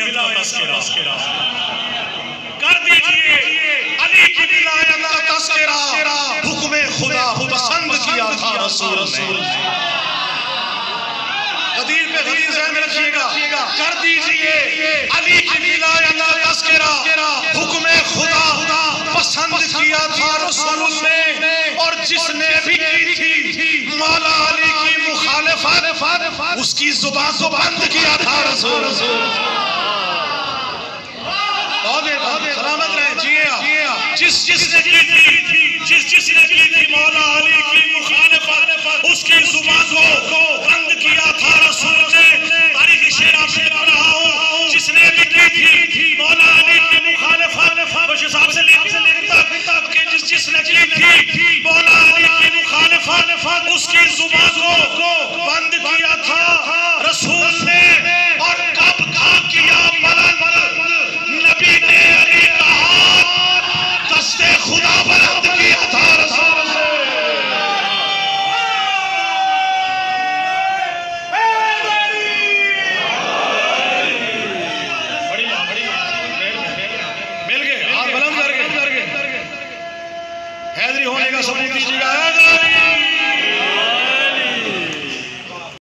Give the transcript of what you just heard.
विलायत का तस्करा कर दीजिए, अली की विलायत का तस्करा हुक्म खुदा पसंद किया था रसूल ने। गदीर पे गदीर ज़हन में रखिएगा, कर दीजिए अली की विलायत का तस्करा हुक्म खुदा पसंद किया था रसूल ने। और जिसने भी की थी मौला अली की मुखालिफत उसकी जुबान को बंद किया था रसूल। सलामत रहे, जिए जिसने की थी मौला अली की मुखालिफत उसकी जुबान को बंद किया था रसूल ने। तारीख शेर आपसे पढ़ रहा हूँ, जिसने भी की थी मौला अली की मुखालिफत उस हिसाब से जिसने की थी मौला अली की मुखालिफत उसकी जुबान को बंद किया था रसूल ने। और कब का किया नबी ने अली का हाथ दस्ते खुदा बुलंद किया था रसूल ने। मिल गए, हाथ बुलंद करके हैदरी होने का सबूत दीजिएगा।